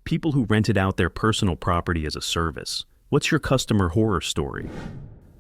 People who rented out their personal property as a service. What's your customer horror story?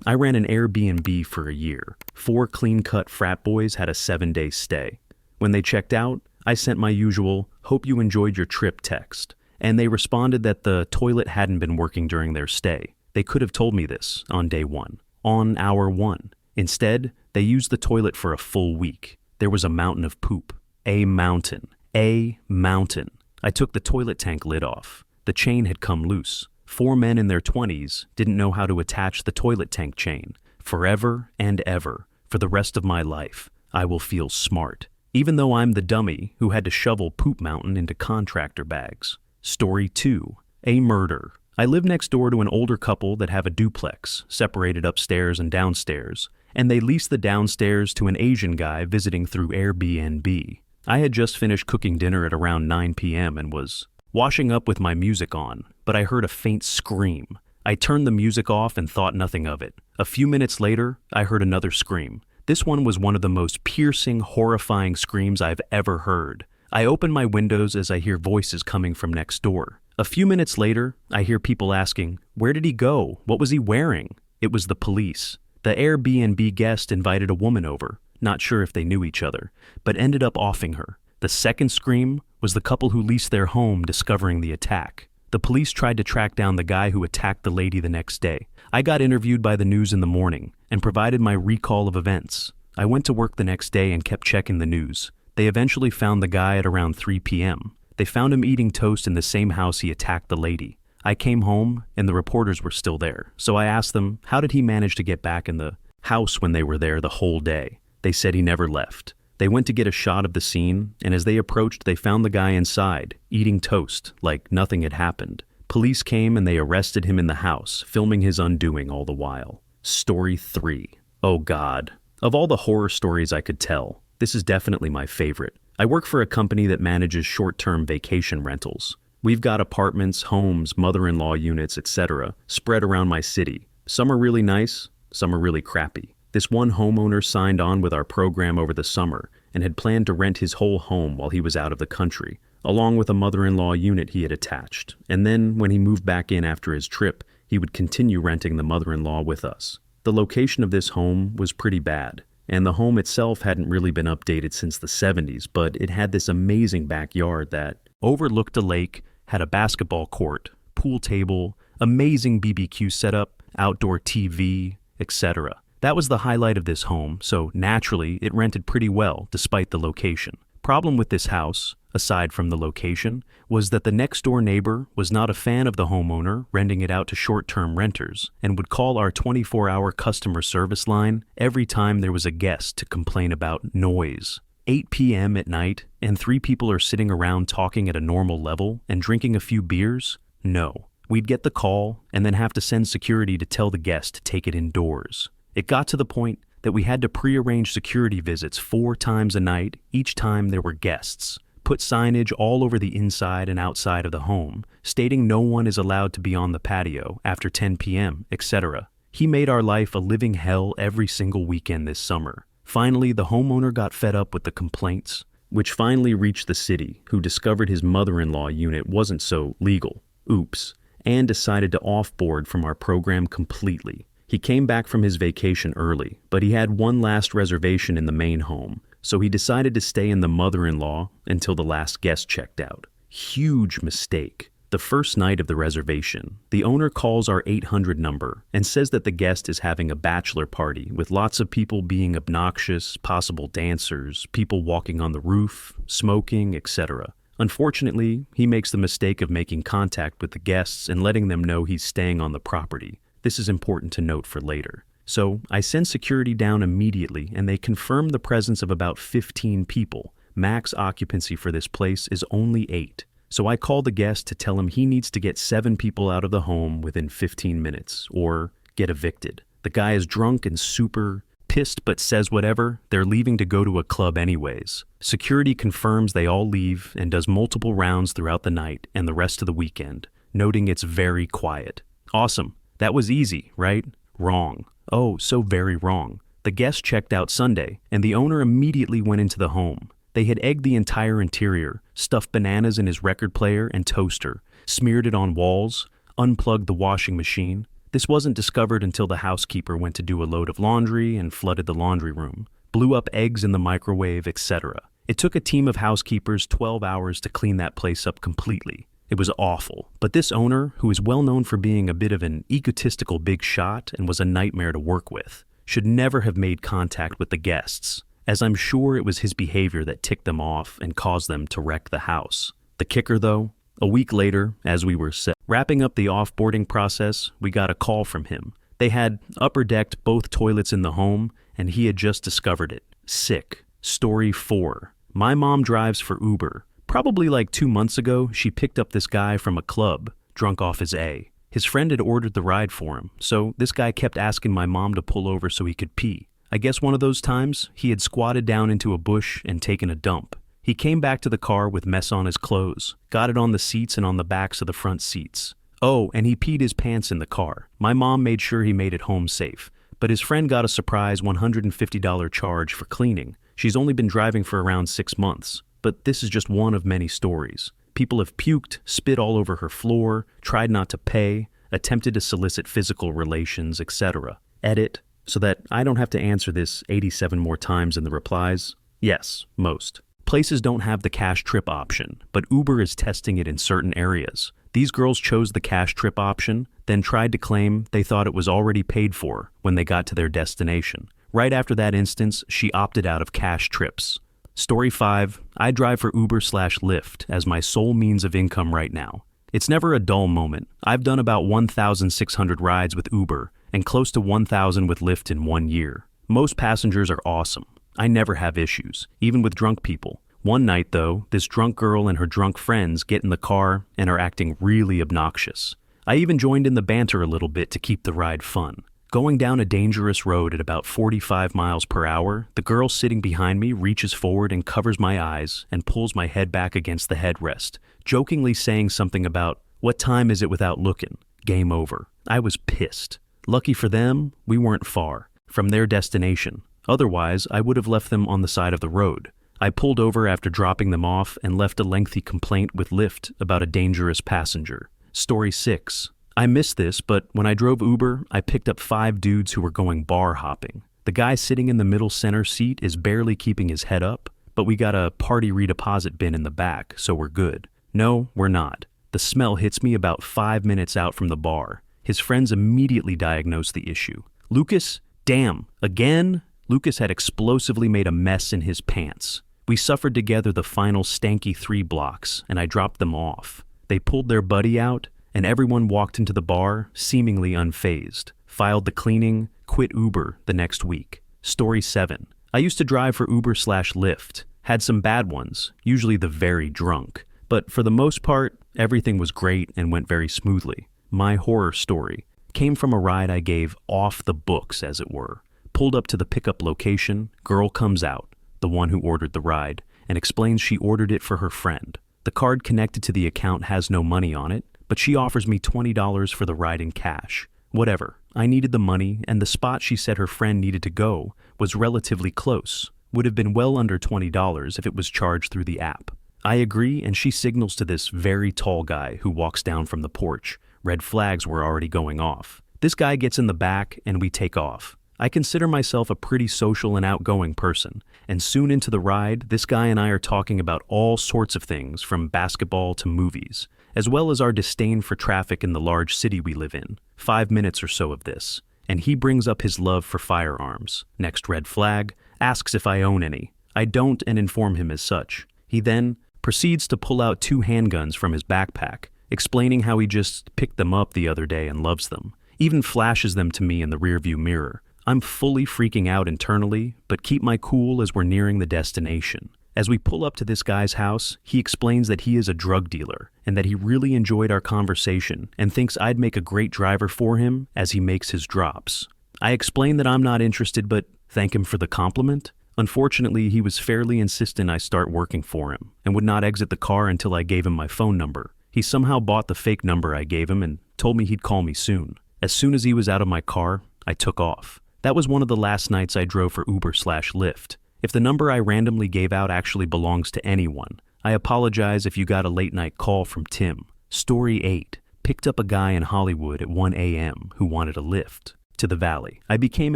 I ran an Airbnb for a year. 4 clean-cut frat boys had a 7-day stay. When they checked out, I sent my usual, "Hope you enjoyed your trip" text, and they responded that the toilet hadn't been working during their stay. They could have told me this on day 1, on hour 1. Instead, they used the toilet for a full week. There was a mountain of poop. A mountain. A mountain. I took the toilet tank lid off. The chain had come loose. 4 men in their 20s didn't know how to attach the toilet tank chain. Forever and ever, for the rest of my life, I will feel smart, even though I'm the dummy who had to shovel poop mountain into contractor bags. Story 2. A murder. I live next door to an older couple that have a duplex, separated upstairs and downstairs, and they lease the downstairs to an Asian guy visiting through Airbnb. I had just finished cooking dinner at around 9 p.m. and was washing up with my music on, but I heard a faint scream. I turned the music off and thought nothing of it. A few minutes later, I heard another scream. This one was one of the most piercing, horrifying screams I've ever heard. I open my windows as I hear voices coming from next door. A few minutes later, I hear people asking, "Where did he go? What was he wearing?" It was the police. The Airbnb guest invited a woman over, not sure if they knew each other, but ended up offing her. The second scream was the couple who leased their home discovering the attack. The police tried to track down the guy who attacked the lady the next day. I got interviewed by the news in the morning and provided my recall of events. I went to work the next day and kept checking the news. They eventually found the guy at around 3 p.m. They found him eating toast in the same house he attacked the lady. I came home and the reporters were still there, so I asked them, how did he manage to get back in the house when they were there the whole day? They said he never left. They went to get a shot of the scene, and as they approached, they found the guy inside, eating toast, like nothing had happened. Police came and they arrested him in the house, filming his undoing all the while. Story 3. Oh God. Of all the horror stories I could tell, this is definitely my favorite. I work for a company that manages short-term vacation rentals. We've got apartments, homes, mother-in-law units, etc. spread around my city. Some are really nice, some are really crappy. This one homeowner signed on with our program over the summer and had planned to rent his whole home while he was out of the country, along with a mother-in-law unit he had attached. And then, when he moved back in after his trip, he would continue renting the mother-in-law with us. The location of this home was pretty bad, and the home itself hadn't really been updated since the 70s, but it had this amazing backyard that overlooked a lake, had a basketball court, pool table, amazing BBQ setup, outdoor TV, etc. That was the highlight of this home, so naturally it rented pretty well despite the location. Problem with this house, aside from the location, was that the next door neighbor was not a fan of the homeowner renting it out to short-term renters and would call our 24-hour customer service line every time there was a guest to complain about noise. 8 p.m. at night and 3 people are sitting around talking at a normal level and drinking a few beers? No. We'd get the call and then have to send security to tell the guest to take it indoors. It got to the point that we had to pre-arrange security visits 4 times a night each time there were guests, put signage all over the inside and outside of the home, stating no one is allowed to be on the patio after 10 p.m., etc. He made our life a living hell every single weekend this summer. Finally, the homeowner got fed up with the complaints, which finally reached the city, who discovered his mother-in-law unit wasn't so legal, oops, and decided to off-board from our program completely. He came back from his vacation early, but he had one last reservation in the main home, so he decided to stay in the mother-in-law until the last guest checked out. Huge mistake. The first night of the reservation, the owner calls our 800 number and says that the guest is having a bachelor party with lots of people being obnoxious, possible dancers, people walking on the roof, smoking, etc. Unfortunately, he makes the mistake of making contact with the guests and letting them know he's staying on the property. This is important to note for later. So I send security down immediately and they confirm the presence of about 15 people. Max occupancy for this place is only 8. So I call the guest to tell him he needs to get 7 people out of the home within 15 minutes or get evicted. The guy is drunk and super pissed but says whatever, they're leaving to go to a club anyways. Security confirms they all leave and does multiple rounds throughout the night and the rest of the weekend, noting it's very quiet. Awesome. That was easy, right? Wrong. Oh, so very wrong. The guest checked out Sunday, and the owner immediately went into the home. They had egged the entire interior, stuffed bananas in his record player and toaster, smeared it on walls, unplugged the washing machine. This wasn't discovered until the housekeeper went to do a load of laundry and flooded the laundry room, blew up eggs in the microwave, etc. It took a team of housekeepers 12 hours to clean that place up completely. It was awful, but this owner, who is well known for being a bit of an egotistical big shot and was a nightmare to work with, should never have made contact with the guests, as I'm sure it was his behavior that ticked them off and caused them to wreck the house. The kicker, though, a week later, as we were wrapping up the off-boarding process, we got a call from him. They had upper-decked both toilets in the home, and he had just discovered it. Sick. Story 4. My mom drives for Uber. Probably like 2 months ago, she picked up this guy from a club, drunk off his A. His friend had ordered the ride for him, so this guy kept asking my mom to pull over so he could pee. I guess one of those times, he had squatted down into a bush and taken a dump. He came back to the car with mess on his clothes, got it on the seats and on the backs of the front seats. Oh, and he peed his pants in the car. My mom made sure he made it home safe, but his friend got a surprise $150 charge for cleaning. She's only been driving for around 6 months, but this is just one of many stories. People have puked, spit all over her floor, tried not to pay, attempted to solicit physical relations, etc. Edit, so that I don't have to answer this 87 more times in the replies. Yes, most. Places don't have the cash trip option, but Uber is testing it in certain areas. These girls chose the cash trip option, then tried to claim they thought it was already paid for when they got to their destination. Right after that instance, she opted out of cash trips. Story 5. I drive for Uber/Lyft as my sole means of income right now. It's never a dull moment. I've done about 1,600 rides with Uber and close to 1,000 with Lyft in 1 year. Most passengers are awesome. I never have issues, even with drunk people. One night, though, this drunk girl and her drunk friends get in the car and are acting really obnoxious. I even joined in the banter a little bit to keep the ride fun. Going down a dangerous road at about 45 miles per hour, the girl sitting behind me reaches forward and covers my eyes and pulls my head back against the headrest, jokingly saying something about, "What time is it without looking? Game over." I was pissed. Lucky for them, we weren't far from their destination. Otherwise, I would have left them on the side of the road. I pulled over after dropping them off and left a lengthy complaint with Lyft about a dangerous passenger. Story 6. I missed this, but when I drove Uber, I picked up 5 dudes who were going bar hopping. The guy sitting in the middle center seat is barely keeping his head up, but we got a party redeposit bin in the back, so we're good. No, we're not. The smell hits me about 5 minutes out from the bar. His friends immediately diagnosed the issue. Lucas, damn, again? Lucas had explosively made a mess in his pants. We suffered together the final stanky 3 blocks, and I dropped them off. They pulled their buddy out, and everyone walked into the bar, seemingly unfazed. Filed the cleaning, quit Uber the next week. Story 7. I used to drive for Uber/Lyft. Had some bad ones, usually the very drunk. But for the most part, everything was great and went very smoothly. My horror story came from a ride I gave off the books, as it were. Pulled up to the pickup location, girl comes out, the one who ordered the ride, and explains she ordered it for her friend. The card connected to the account has no money on it, but she offers me $20 for the ride in cash. Whatever, I needed the money, and the spot she said her friend needed to go was relatively close. Would have been well under $20 if it was charged through the app. I agree, and she signals to this very tall guy who walks down from the porch. Red flags were already going off. This guy gets in the back, and we take off. I consider myself a pretty social and outgoing person, and soon into the ride, this guy and I are talking about all sorts of things from basketball to movies, as well as our disdain for traffic in the large city we live in. 5 minutes or so of this, and he brings up his love for firearms. Next red flag, asks if I own any. I don't and inform him as such. He then proceeds to pull out 2 handguns from his backpack, explaining how he just picked them up the other day and loves them. Even flashes them to me in the rearview mirror. I'm fully freaking out internally, but keep my cool as we're nearing the destination. As we pull up to this guy's house, he explains that he is a drug dealer and that he really enjoyed our conversation and thinks I'd make a great driver for him as he makes his drops. I explain that I'm not interested, but thank him for the compliment. Unfortunately, he was fairly insistent I start working for him and would not exit the car until I gave him my phone number. He somehow bought the fake number I gave him and told me he'd call me soon. As soon as he was out of my car, I took off. That was one of the last nights I drove for Uber/Lyft. If the number I randomly gave out actually belongs to anyone, I apologize if you got a late-night call from Tim. Story 8. Picked up a guy in Hollywood at 1 a.m. who wanted a lift to the valley. I became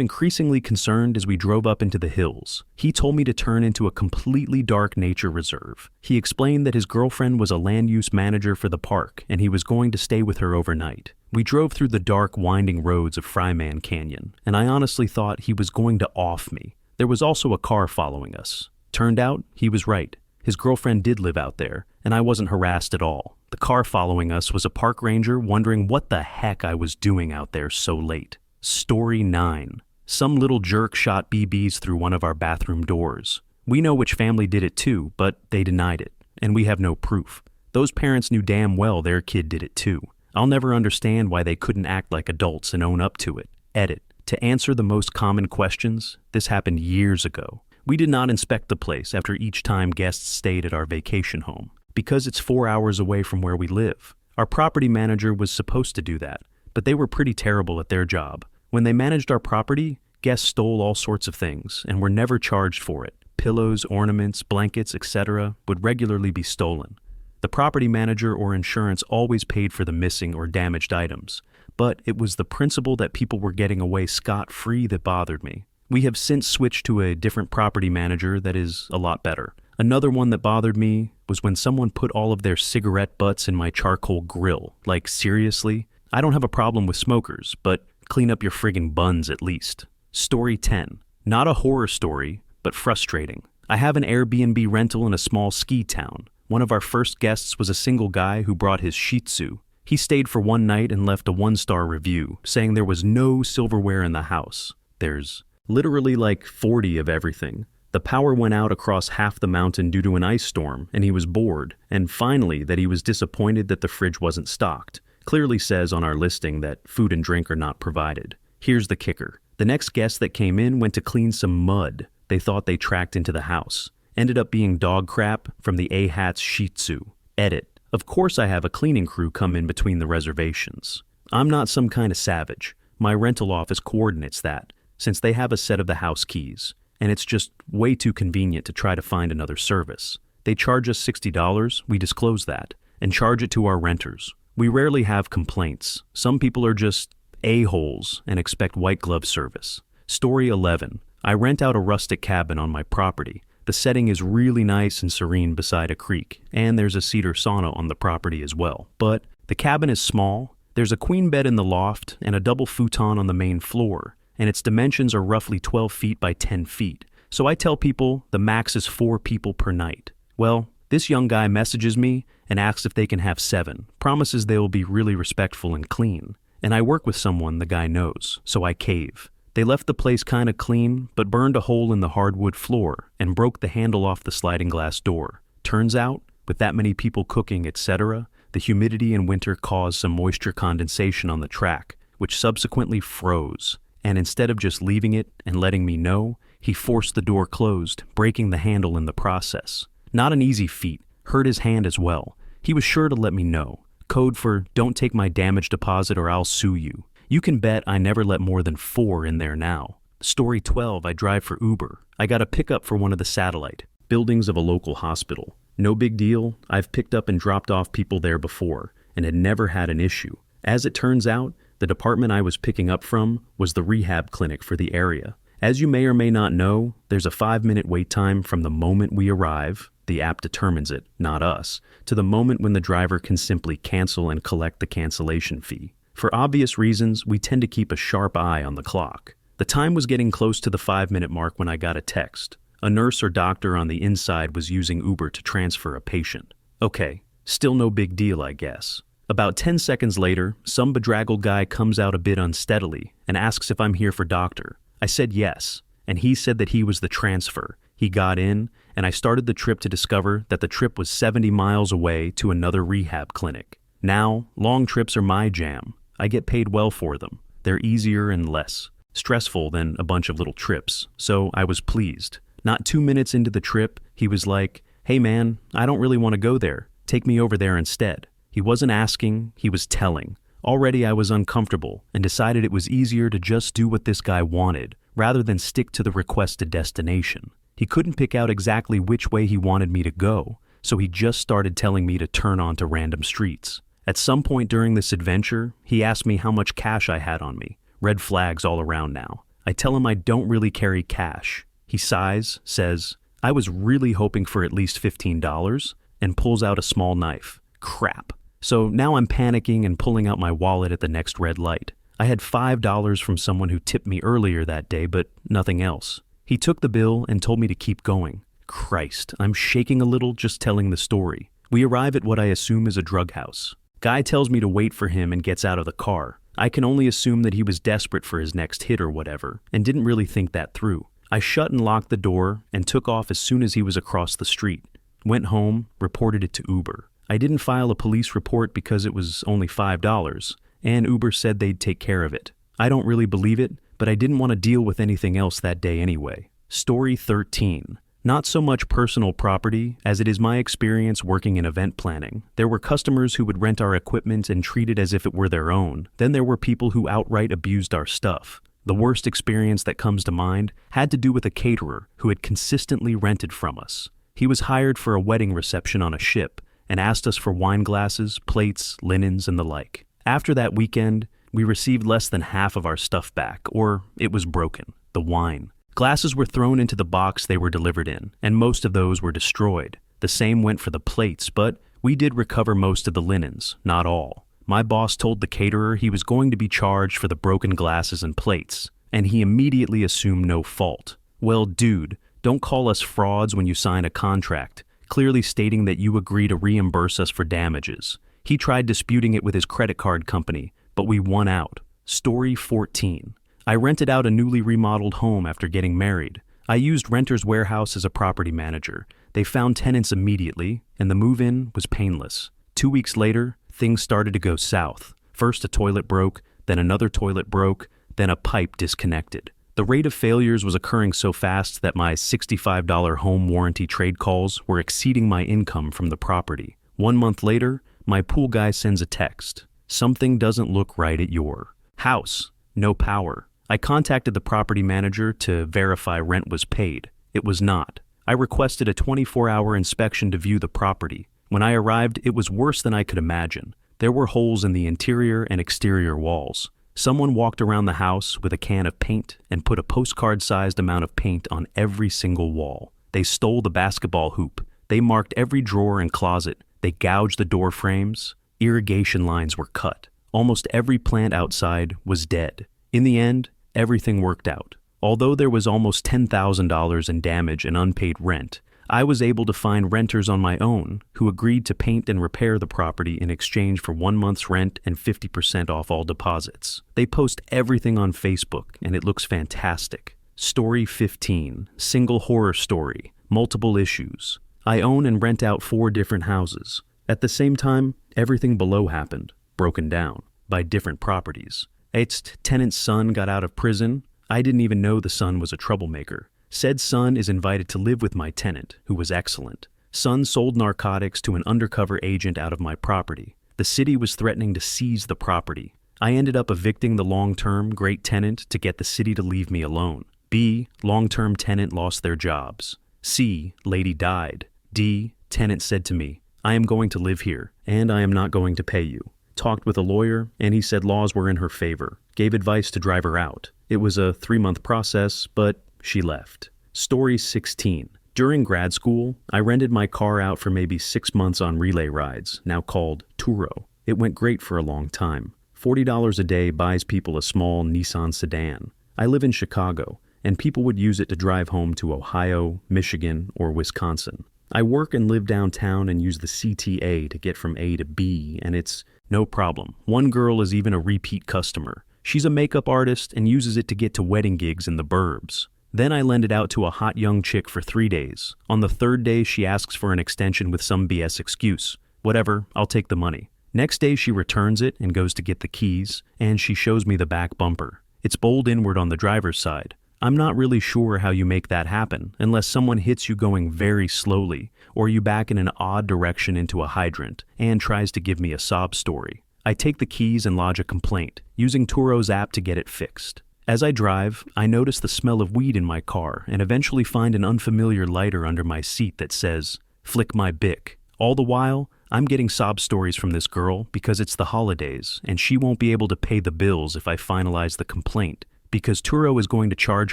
increasingly concerned as we drove up into the hills. He told me to turn into a completely dark nature reserve. He explained that his girlfriend was a land use manager for the park and he was going to stay with her overnight. We drove through the dark, winding roads of Fryman Canyon, and I honestly thought he was going to off me. There was also a car following us. Turned out, he was right. His girlfriend did live out there, and I wasn't harassed at all. The car following us was a park ranger wondering what the heck I was doing out there so late. Story 9. Some little jerk shot BBs through one of our bathroom doors. We know which family did it too, but they denied it, and we have no proof. Those parents knew damn well their kid did it too. I'll never understand why they couldn't act like adults and own up to it. Edit. To answer the most common questions, this happened years ago. We did not inspect the place after each time guests stayed at our vacation home, because it's 4 hours away from where we live. Our property manager was supposed to do that, but they were pretty terrible at their job. When they managed our property, guests stole all sorts of things and were never charged for it. Pillows, ornaments, blankets, etc. would regularly be stolen. The property manager or insurance always paid for the missing or damaged items, but it was the principle that people were getting away scot-free that bothered me. We have since switched to a different property manager that is a lot better. Another one that bothered me was when someone put all of their cigarette butts in my charcoal grill. Like, seriously? I don't have a problem with smokers, but clean up your friggin' buns at least. Story 10. Not a horror story, but frustrating. I have an Airbnb rental in a small ski town. One of our first guests was a single guy who brought his Shih Tzu. He stayed for one night and left a 1-star review, saying there was no silverware in the house. There's literally like 40 of everything. The power went out across half the mountain due to an ice storm, and he was bored. And finally, that he was disappointed that the fridge wasn't stocked. Clearly says on our listing that food and drink are not provided. Here's the kicker. The next guest that came in went to clean some mud they thought they tracked into the house. Ended up being dog crap from the A-Hat's Shih Tzu. Edit. Of course I have a cleaning crew come in between the reservations. I'm not some kind of savage. My rental office coordinates that, since they have a set of the house keys, and it's just way too convenient to try to find another service. They charge us $60, we disclose that, and charge it to our renters. We rarely have complaints. Some people are just a-holes and expect white glove service. Story 11. I rent out a rustic cabin on my property. The setting is really nice and serene beside a creek, and there's a cedar sauna on the property as well. But the cabin is small. There's a queen bed in the loft and a double futon on the main floor, and its dimensions are roughly 12 feet by 10 feet. So I tell people the max is 4 people per night. Well, this young guy messages me and asks if they can have 7, promises they will be really respectful and clean. And I work with someone the guy knows, so I cave. They left the place kinda clean, but burned a hole in the hardwood floor and broke the handle off the sliding glass door. Turns out, with that many people cooking, etc., the humidity in winter caused some moisture condensation on the track, which subsequently froze. And instead of just leaving it and letting me know, he forced the door closed, breaking the handle in the process. Not an easy feat, hurt his hand as well. He was sure to let me know. Code for, don't take my damage deposit or I'll sue you. You can bet I never let more than 4 in there now. Story 12, I drive for Uber. I got a pickup for one of the satellite buildings of a local hospital. No big deal, I've picked up and dropped off people there before, and had never had an issue. As it turns out, the department I was picking up from was the rehab clinic for the area. As you may or may not know, there's a 5-minute wait time from the moment we arrive, the app determines it, not us, to the moment when the driver can simply cancel and collect the cancellation fee. For obvious reasons, we tend to keep a sharp eye on the clock. The time was getting close to the 5-minute mark when I got a text. A nurse or doctor on the inside was using Uber to transfer a patient. Okay, still no big deal, I guess. About 10 seconds later, some bedraggled guy comes out a bit unsteadily and asks if I'm here for doctor. I said yes, and he said that he was the transfer. He got in, and I started the trip to discover that the trip was 70 miles away to another rehab clinic. Now, long trips are my jam. I get paid well for them. They're easier and less stressful than a bunch of little trips, so I was pleased. Not 2 minutes into the trip, he was like, "Hey man, I don't really want to go there. Take me over there instead." He wasn't asking, he was telling. Already I was uncomfortable and decided it was easier to just do what this guy wanted, rather than stick to the requested destination. He He couldn't pick out exactly which way he wanted me to go, so he just started telling me to turn onto random streets. At some point during this adventure, he asked me how much cash I had on me. Red flags all around now. I tell him I don't really carry cash. He sighs, says, "I was really hoping for at least $15, and pulls out a small knife. Crap. So now I'm panicking and pulling out my wallet at the next red light. I had $5 from someone who tipped me earlier that day, but nothing else. He took the bill and told me to keep going. Christ, I'm shaking a little just telling the story. We arrive at what I assume is a drug house. Guy tells me to wait for him and gets out of the car. I can only assume that he was desperate for his next hit or whatever, and didn't really think that through. I shut and locked the door and took off as soon as he was across the street. Went home, reported it to Uber. I didn't file a police report because it was only $5, and Uber said they'd take care of it. I don't really believe it, but I didn't want to deal with anything else that day anyway. Story 13. Not so much personal property as it is my experience working in event planning. There were customers who would rent our equipment and treat it as if it were their own. Then there were people who outright abused our stuff. The worst experience that comes to mind had to do with a caterer who had consistently rented from us. He was hired for a wedding reception on a ship and asked us for wine glasses, plates, linens, and the like. After that weekend, we received less than half of our stuff back, or it was broken, the wine. Glasses were thrown into the box they were delivered in, and most of those were destroyed. The same went for the plates, but we did recover most of the linens, not all. My boss told the caterer he was going to be charged for the broken glasses and plates, and he immediately assumed no fault. Well, dude, don't call us frauds when you sign a contract, clearly stating that you agree to reimburse us for damages. He tried disputing it with his credit card company, but we won out. Story 14. I rented out a newly remodeled home after getting married. I used Renters Warehouse as a property manager. They found tenants immediately, and the move-in was painless. 2 weeks later, things started to go south. First a toilet broke, then another toilet broke, then a pipe disconnected. The rate of failures was occurring so fast that my $65 home warranty trade calls were exceeding my income from the property. 1 month later, my pool guy sends a text. Something doesn't look right at your house. No power. I contacted the property manager to verify rent was paid. It was not. I requested a 24-hour inspection to view the property. When I arrived, it was worse than I could imagine. There were holes in the interior and exterior walls. Someone walked around the house with a can of paint and put a postcard-sized amount of paint on every single wall. They stole the basketball hoop. They marked every drawer and closet. They gouged the door frames. Irrigation lines were cut. Almost every plant outside was dead. In the end, everything worked out. Although there was almost $10,000 in damage and unpaid rent, I was able to find renters on my own who agreed to paint and repair the property in exchange for 1 month's rent and 50% off all deposits. They post everything on Facebook, and it looks fantastic. Story 15. Single horror story. Multiple issues. I own and rent out 4 different houses. At the same time, everything below happened, broken down, by different properties. Its tenant's son got out of prison. I didn't even know the son was a troublemaker. Said son is invited to live with my tenant, who was excellent. Son sold narcotics to an undercover agent out of my property. The city was threatening to seize the property. I ended up evicting the long-term great tenant to get the city to leave me alone. B, long-term tenant lost their jobs. C, lady died. D, tenant said to me, I am going to live here, and I am not going to pay you. Talked with a lawyer, and he said laws were in her favor. Gave advice to drive her out. It was a 3-month process, but she left. Story 16. During grad school, I rented my car out for maybe 6 months on relay rides, now called Turo. It went great for a long time. $40 a day buys people a small Nissan sedan. I live in Chicago, and people would use it to drive home to Ohio, Michigan, or Wisconsin. I work and live downtown and use the CTA to get from A to B, and it's no problem. One girl is even a repeat customer. She's a makeup artist and uses it to get to wedding gigs in the burbs. Then I lend it out to a hot young chick for 3 days. On the 3rd day, she asks for an extension with some BS excuse. Whatever, I'll take the money. Next day, she returns it and goes to get the keys, and she shows me the back bumper. It's bowled inward on the driver's side. I'm not really sure how you make that happen, unless someone hits you going very slowly, or you back in an odd direction into a hydrant, and tries to give me a sob story. I take the keys and lodge a complaint, using Turo's app to get it fixed. As I drive, I notice the smell of weed in my car and eventually find an unfamiliar lighter under my seat that says, "Flick my Bic." All the while, I'm getting sob stories from this girl because it's the holidays and she won't be able to pay the bills if I finalize the complaint, because Turo is going to charge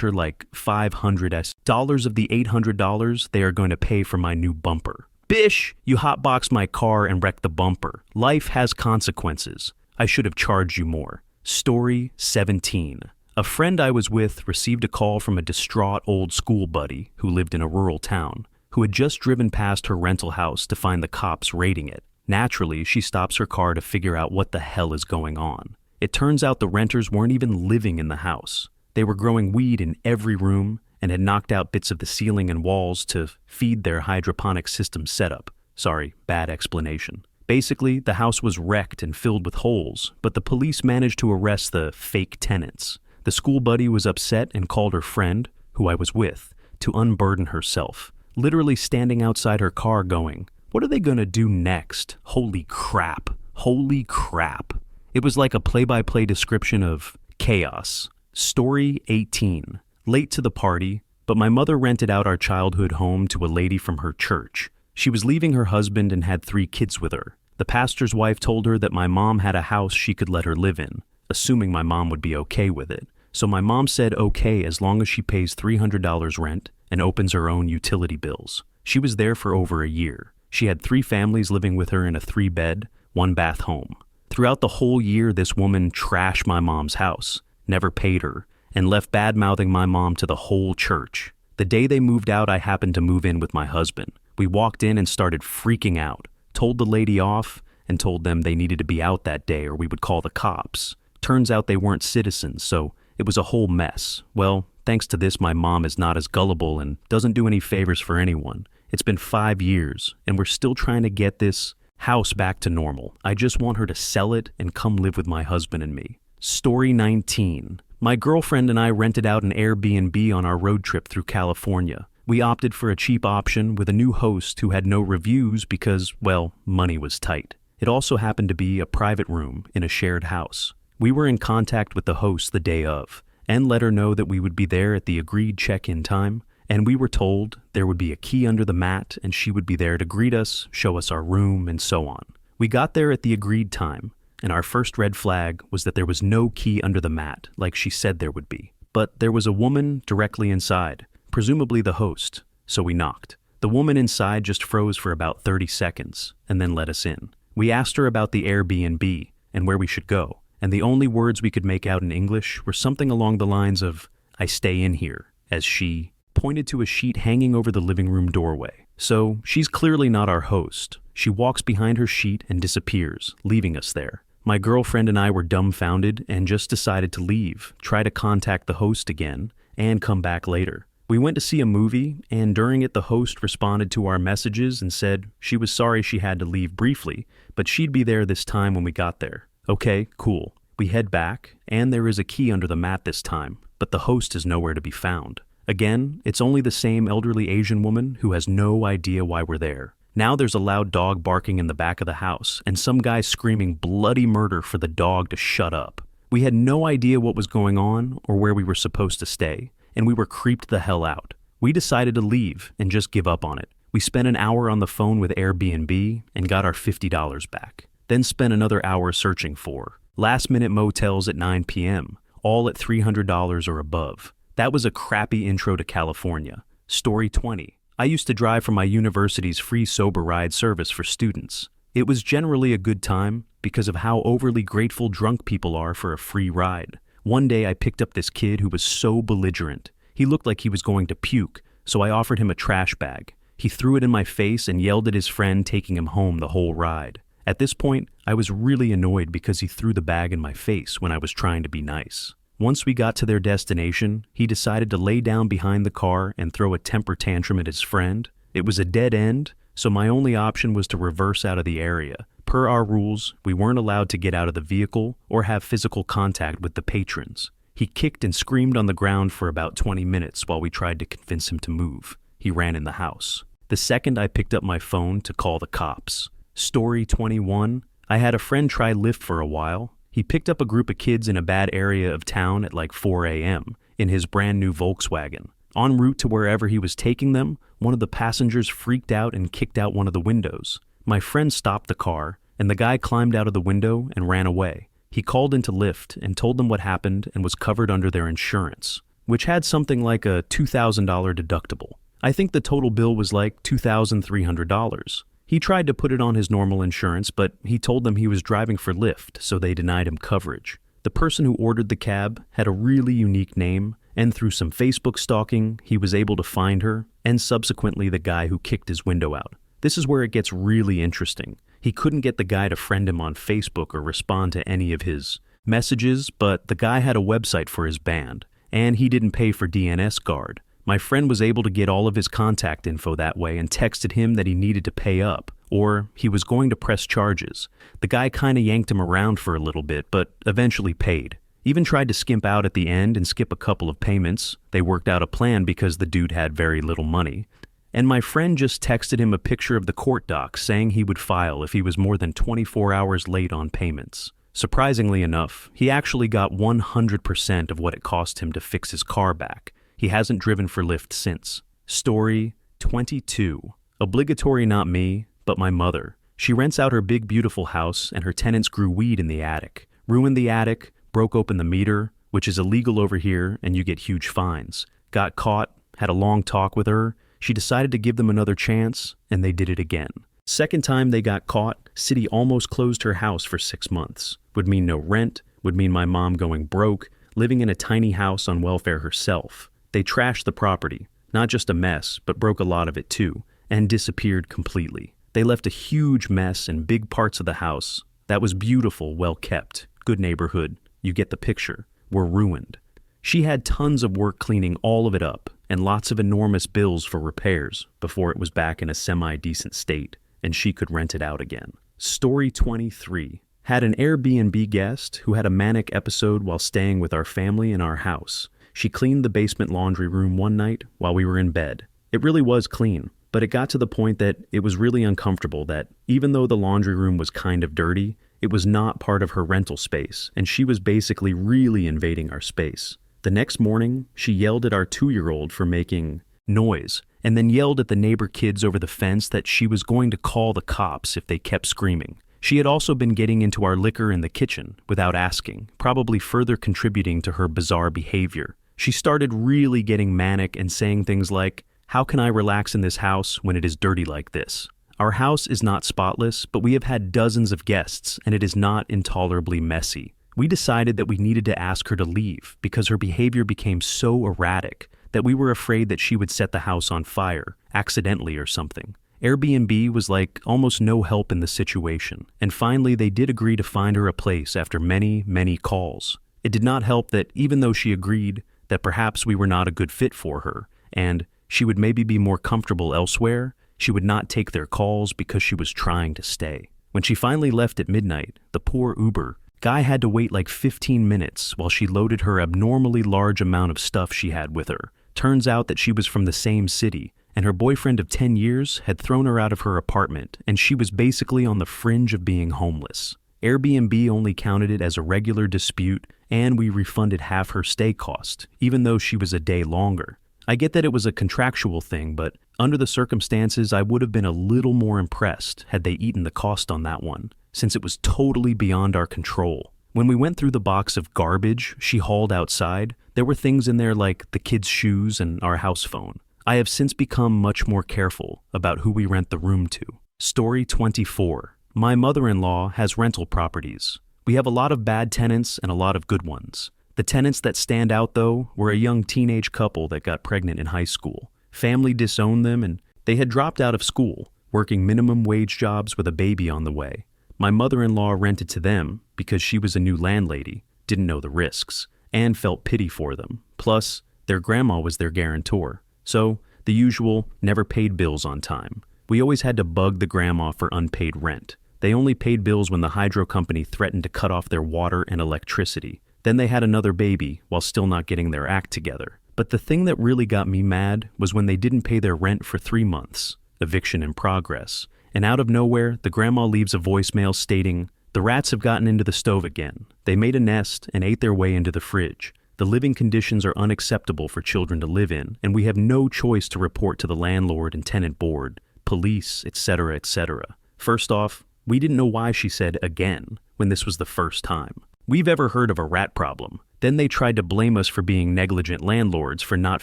her like $500 of the $800 they are going to pay for my new bumper. Bish, you hotboxed my car and wrecked the bumper. Life has consequences. I should have charged you more. Story 17. A friend I was with received a call from a distraught old school buddy who lived in a rural town, who had just driven past her rental house to find the cops raiding it. Naturally, she stops her car to figure out what the hell is going on. It turns out the renters weren't even living in the house. They were growing weed in every room and had knocked out bits of the ceiling and walls to feed their hydroponic system setup. Sorry, bad explanation. Basically, the house was wrecked and filled with holes, but the police managed to arrest the fake tenants. The school buddy was upset and called her friend, who I was with, to unburden herself, literally standing outside her car going, "What are they gonna do next? Holy crap. Holy crap." It was like a play-by-play description of chaos. Story 18. Late to the party, but my mother rented out our childhood home to a lady from her church. She was leaving her husband and had 3 kids with her. The pastor's wife told her that my mom had a house she could let her live in, assuming my mom would be okay with it. So my mom said okay as long as she pays $300 rent and opens her own utility bills. She was there for over a year. She had 3 families living with her in a 3-bed, 1-bath home. Throughout the whole year, this woman trashed my mom's house, never paid her, and left bad-mouthing my mom to the whole church. The day they moved out, I happened to move in with my husband. We walked in and started freaking out, told the lady off, and told them they needed to be out that day or we would call the cops. Turns out they weren't citizens, so it was a whole mess. Well, thanks to this, my mom is not as gullible and doesn't do any favors for anyone. It's been 5 years, and we're still trying to get this house back to normal. I just want her to sell it and come live with my husband and me. Story 19. My girlfriend and I rented out an Airbnb on our road trip through California. We opted for a cheap option with a new host who had no reviews because, well, money was tight. It also happened to be a private room in a shared house. We were in contact with the host the day of and let her know that we would be there at the agreed check-in time, and we were told there would be a key under the mat and she would be there to greet us, show us our room, and so on. We got there at the agreed time, and our first red flag was that there was no key under the mat like she said there would be. But there was a woman directly inside, presumably the host, so we knocked. The woman inside just froze for about 30 seconds and then let us in. We asked her about the Airbnb and where we should go, and the only words we could make out in English were something along the lines of, "I stay in here," as she pointed to a sheet hanging over the living room doorway. So she's clearly not our host. She walks behind her sheet and disappears, leaving us there. My girlfriend and I were dumbfounded and just decided to leave, try to contact the host again, and come back later. We went to see a movie, and during it the host responded to our messages and said she was sorry she had to leave briefly, but she'd be there this time when we got there. Okay, cool. We head back, and there is a key under the mat this time, but the host is nowhere to be found. Again, it's only the same elderly Asian woman who has no idea why we're there. Now there's a loud dog barking in the back of the house, and some guy screaming bloody murder for the dog to shut up. We had no idea what was going on or where we were supposed to stay, and we were creeped the hell out. We decided to leave and just give up on it. We spent an hour on the phone with Airbnb and got our $50 back. Then spent another hour searching for last-minute motels at 9 p.m., all at $300 or above. That was a crappy intro to California. Story 20. I used to drive for my university's free sober ride service for students. It was generally a good time because of how overly grateful drunk people are for a free ride. One day I picked up this kid who was so belligerent. He looked like he was going to puke, so I offered him a trash bag. He threw it in my face and yelled at his friend, taking him home the whole ride. At this point, I was really annoyed because he threw the bag in my face when I was trying to be nice. Once we got to their destination, he decided to lay down behind the car and throw a temper tantrum at his friend. It was a dead end, so my only option was to reverse out of the area. Per our rules, we weren't allowed to get out of the vehicle or have physical contact with the patrons. He kicked and screamed on the ground for about 20 minutes while we tried to convince him to move. He ran in the house. The second I picked up my phone to call the cops. Story 21. I had a friend try Lyft for a while. He picked up a group of kids in a bad area of town at like 4 a.m. in his brand new Volkswagen. En route to wherever he was taking them, one of the passengers freaked out and kicked out one of the windows. My friend stopped the car, and the guy climbed out of the window and ran away. He called into Lyft and told them what happened and was covered under their insurance, which had something like a $2,000 deductible. I think the total bill was like $2,300. He tried to put it on his normal insurance, but he told them he was driving for Lyft, so they denied him coverage. The person who ordered the cab had a really unique name, and through some Facebook stalking, he was able to find her, and subsequently the guy who kicked his window out. This is where it gets really interesting. He couldn't get the guy to friend him on Facebook or respond to any of his messages, but the guy had a website for his band, and he didn't pay for DNS guard. My friend was able to get all of his contact info that way and texted him that he needed to pay up, or he was going to press charges. The guy kinda yanked him around for a little bit, but eventually paid. Even tried to skimp out at the end and skip a couple of payments. They worked out a plan because the dude had very little money. And my friend just texted him a picture of the court docs saying he would file if he was more than 24 hours late on payments. Surprisingly enough, he actually got 100% of what it cost him to fix his car back. He hasn't driven for Lyft since. Story 22. Obligatory not me, but my mother. She rents out her big beautiful house and her tenants grew weed in the attic. Ruined the attic, broke open the meter, which is illegal over here and you get huge fines. Got caught, had a long talk with her. She decided to give them another chance, and they did it again. Second time they got caught, city almost closed her house for 6 months. Would mean no rent, would mean my mom going broke, living in a tiny house on welfare herself. They trashed the property, not just a mess, but broke a lot of it too, and disappeared completely. They left a huge mess in big parts of the house that was beautiful, well kept, good neighborhood, you get the picture, were ruined. She had tons of work cleaning all of it up, and lots of enormous bills for repairs before it was back in a semi-decent state, and she could rent it out again. Story 23. Had an Airbnb guest who had a manic episode while staying with our family in our house. She cleaned the basement laundry room one night while we were in bed. It really was clean, but it got to the point that it was really uncomfortable that even though the laundry room was kind of dirty, it was not part of her rental space, and she was basically really invading our space. The next morning, she yelled at our 2-year-old for making noise, and then yelled at the neighbor kids over the fence that she was going to call the cops if they kept screaming. She had also been getting into our liquor in the kitchen without asking, probably further contributing to her bizarre behavior. She started really getting manic and saying things like, "How can I relax in this house when it is dirty like this?" Our house is not spotless, but we have had dozens of guests, and it is not intolerably messy. We decided that we needed to ask her to leave because her behavior became so erratic that we were afraid that she would set the house on fire, accidentally or something. Airbnb was like almost no help in the situation, and finally they did agree to find her a place after many, many calls. It did not help that even though she agreed that perhaps we were not a good fit for her, and she would maybe be more comfortable elsewhere, she would not take their calls because she was trying to stay. When she finally left at midnight, the poor Uber guy had to wait like 15 minutes while she loaded her abnormally large amount of stuff she had with her. Turns out that she was from the same city, and her boyfriend of 10 years had thrown her out of her apartment, and she was basically on the fringe of being homeless. Airbnb only counted it as a regular dispute, and we refunded half her stay cost, even though she was a day longer. I get that it was a contractual thing, but under the circumstances, I would have been a little more impressed had they eaten the cost on that one, since it was totally beyond our control. When we went through the box of garbage she hauled outside, there were things in there like the kids' shoes and our house phone. I have since become much more careful about who we rent the room to. Story 24. My mother-in-law has rental properties. We have a lot of bad tenants and a lot of good ones. The tenants that stand out, though, were a young teenage couple that got pregnant in high school. Family disowned them, and they had dropped out of school, working minimum wage jobs with a baby on the way. My mother-in-law rented to them because she was a new landlady, didn't know the risks, and felt pity for them. Plus, their grandma was their guarantor. So, the usual, never paid bills on time. We always had to bug the grandma for unpaid rent. They only paid bills when the hydro company threatened to cut off their water and electricity. Then they had another baby while still not getting their act together. But the thing that really got me mad was when they didn't pay their rent for 3 months, eviction in progress. And out of nowhere, the grandma leaves a voicemail stating, The rats have gotten into the stove again. They made a nest and ate their way into the fridge. The living conditions are unacceptable for children to live in, and we have no choice to report to the landlord and tenant board, police, etc., etc. First off, we didn't know why she said again when this was the first time. We've ever heard of a rat problem. Then they tried to blame us for being negligent landlords for not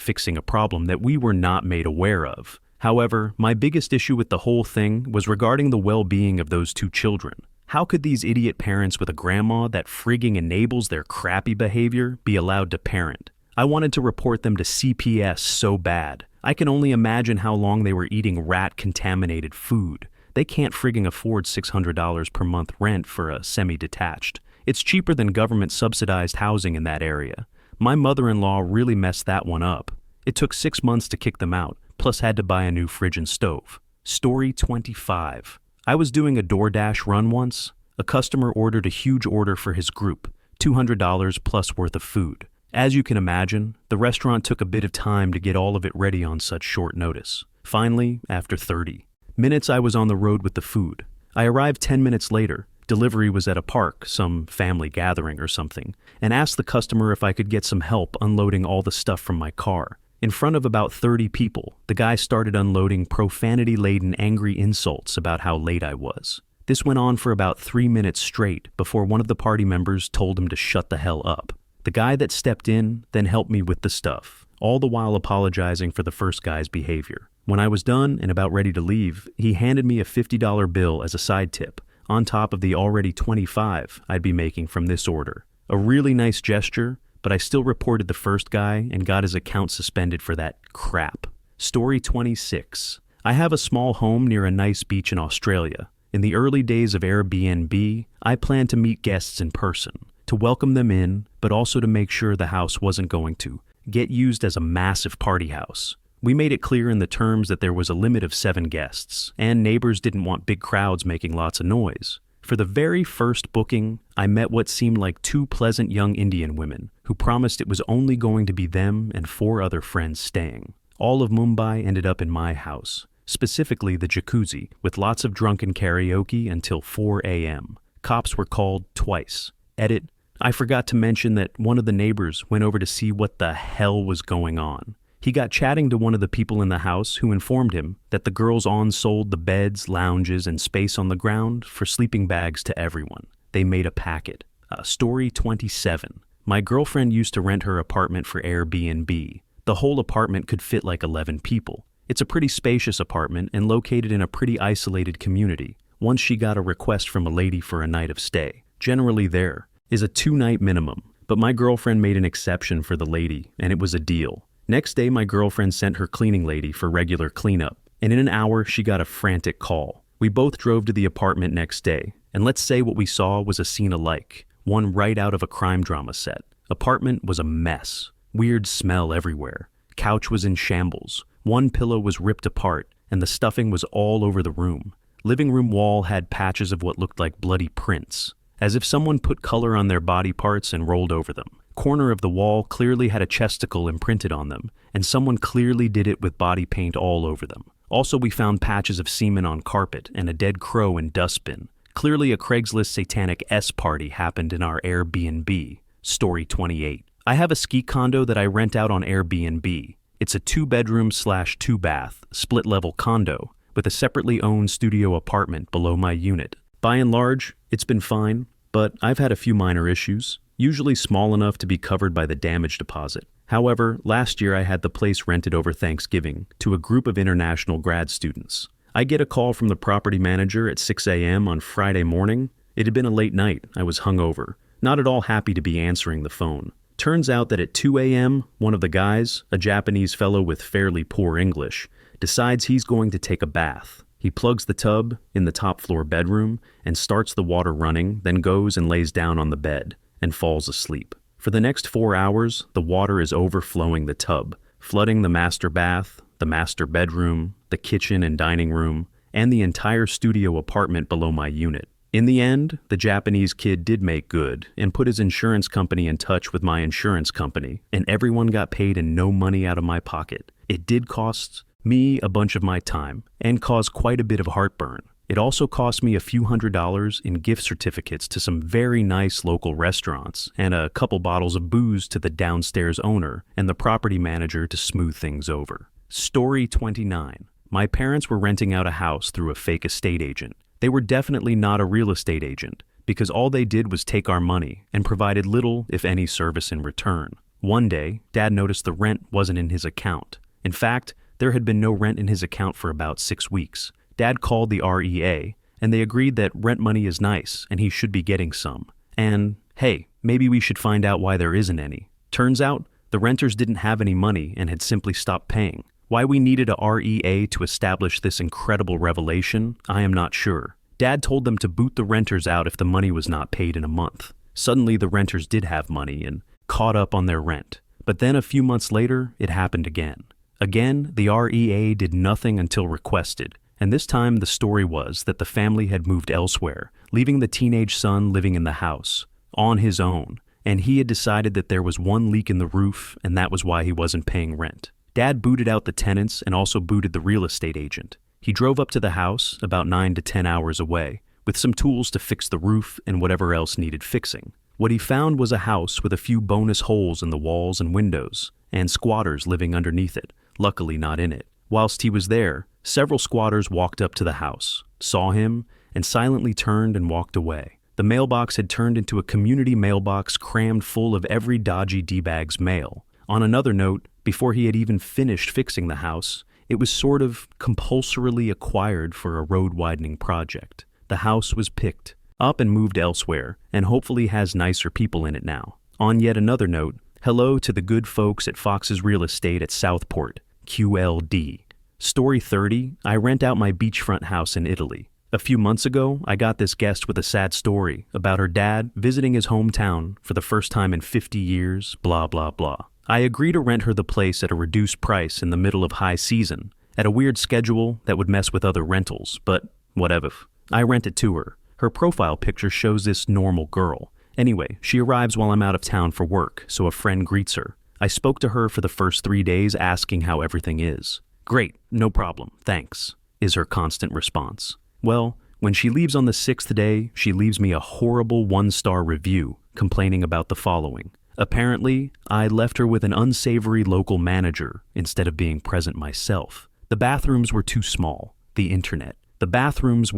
fixing a problem that we were not made aware of. However, my biggest issue with the whole thing was regarding the well-being of those two children. How could these idiot parents with a grandma that frigging enables their crappy behavior be allowed to parent? I wanted to report them to CPS so bad. I can only imagine how long they were eating rat-contaminated food. They can't frigging afford $600 per month rent for a semi-detached. It's cheaper than government-subsidized housing in that area. My mother-in-law really messed that one up. It took 6 months to kick them out, plus had to buy a new fridge and stove. Story 25. I was doing a DoorDash run once. A customer ordered a huge order for his group, $200 plus worth of food. As you can imagine, the restaurant took a bit of time to get all of it ready on such short notice. Finally, after 30 minutes, I was on the road with the food. I arrived 10 minutes later. Delivery was at a park, some family gathering or something, and asked the customer if I could get some help unloading all the stuff from my car. In front of about 30 people, the guy started unloading profanity-laden angry insults about how late I was. This went on for about 3 minutes straight before one of the party members told him to shut the hell up. The guy that stepped in then helped me with the stuff, all the while apologizing for the first guy's behavior. When I was done and about ready to leave, he handed me a $50 bill as a side tip, on top of the already $25 I'd be making from this order. A really nice gesture, but I still reported the first guy and got his account suspended for that crap. Story 26. I have a small home near a nice beach in Australia. In the early days of Airbnb, I planned to meet guests in person, to welcome them in, but also to make sure the house wasn't going to get used as a massive party house. We made it clear in the terms that there was a limit of 7 guests, and neighbors didn't want big crowds making lots of noise. For the very first booking, I met what seemed like 2 pleasant young Indian women who promised it was only going to be them and 4 other friends staying. All of Mumbai ended up in my house, specifically the jacuzzi, with lots of drunken karaoke until 4 a.m. Cops were called twice. Edit, I forgot to mention that one of the neighbors went over to see what the hell was going on. He got chatting to one of the people in the house who informed him that the girls on-sold the beds, lounges, and space on the ground for sleeping bags to everyone. They made a packet. Story 27. My girlfriend used to rent her apartment for Airbnb. The whole apartment could fit like 11 people. It's a pretty spacious apartment and located in a pretty isolated community. Once she got a request from a lady for a night of stay. Generally there is a 2-night minimum, but my girlfriend made an exception for the lady, and it was a deal. Next day, my girlfriend sent her cleaning lady for regular cleanup, and in an hour, she got a frantic call. We both drove to the apartment next day, and let's say what we saw was a scene alike, one right out of a crime drama set. Apartment was a mess. Weird smell everywhere. Couch was in shambles. One pillow was ripped apart, and the stuffing was all over the room. Living room wall had patches of what looked like bloody prints, as if someone put color on their body parts and rolled over them. Corner of the wall clearly had a chesticle imprinted on them, and someone clearly did it with body paint all over them. Also, we found patches of semen on carpet and a dead crow in dustbin. Clearly a Craigslist satanic S-party happened in our Airbnb. Story 28. I have a ski condo that I rent out on Airbnb. It's a 2-bedroom/2-bath, split-level condo with a separately owned studio apartment below my unit. By and large, it's been fine, but I've had a few minor issues, usually small enough to be covered by the damage deposit. However, last year I had the place rented over Thanksgiving to a group of international grad students. I get a call from the property manager at 6 a.m. on Friday morning. It had been a late night. I was hungover, not at all happy to be answering the phone. Turns out that at 2 a.m., one of the guys, a Japanese fellow with fairly poor English, decides he's going to take a bath. He plugs the tub in the top floor bedroom and starts the water running, then goes and lays down on the bed and falls asleep. For the next 4 hours, the water is overflowing the tub, flooding the master bath, the master bedroom, the kitchen and dining room, and the entire studio apartment below my unit. In the end, the Japanese kid did make good and put his insurance company in touch with my insurance company, and everyone got paid and no money out of my pocket. It did cost me a bunch of my time and caused quite a bit of heartburn. It also cost me a few $100s in gift certificates to some very nice local restaurants and a couple bottles of booze to the downstairs owner and the property manager to smooth things over. Story 29. My parents were renting out a house through a fake estate agent. They were definitely not a real estate agent, because all they did was take our money and provided little, if any, service in return. One day, Dad noticed the rent wasn't in his account. In fact, there had been no rent in his account for about 6 weeks. Dad called the REA, and they agreed that rent money is nice and he should be getting some. And, hey, maybe we should find out why there isn't any. Turns out, the renters didn't have any money and had simply stopped paying. Why we needed a REA to establish this incredible revelation, I am not sure. Dad told them to boot the renters out if the money was not paid in a month. Suddenly, the renters did have money and caught up on their rent. But then a few months later, it happened again. Again, the REA did nothing until requested. And this time, the story was that the family had moved elsewhere, leaving the teenage son living in the house, on his own. And he had decided that there was one leak in the roof, and that was why he wasn't paying rent. Dad booted out the tenants and also booted the real estate agent. He drove up to the house, about 9 to 10 hours away, with some tools to fix the roof and whatever else needed fixing. What he found was a house with a few bonus holes in the walls and windows, and squatters living underneath it, luckily not in it. Whilst he was there, several squatters walked up to the house, saw him, and silently turned and walked away. The mailbox had turned into a community mailbox crammed full of every dodgy D-bag's mail. On another note, before he had even finished fixing the house, it was sort of compulsorily acquired for a road-widening project. The house was picked up and moved elsewhere, and hopefully has nicer people in it now. On yet another note, hello to the good folks at Fox's Real Estate at Southport, QLD. Story 30, I rent out my beachfront house in Italy. A few months ago, I got this guest with a sad story about her dad visiting his hometown for the first time in 50 years, blah blah blah. I agree to rent her the place at a reduced price in the middle of high season, at a weird schedule that would mess with other rentals, but whatever. I rent it to her. Her profile picture shows this normal girl. Anyway, she arrives while I'm out of town for work, so a friend greets her. I spoke to her for the first 3 days asking how everything is. Great, no problem, thanks, is her constant response. Well, when she leaves on the 6th day, she leaves me a horrible 1-star review complaining about the following. Apparently, I left her with an unsavory local manager instead of being present myself. The bathrooms were too small. The internet. The bathrooms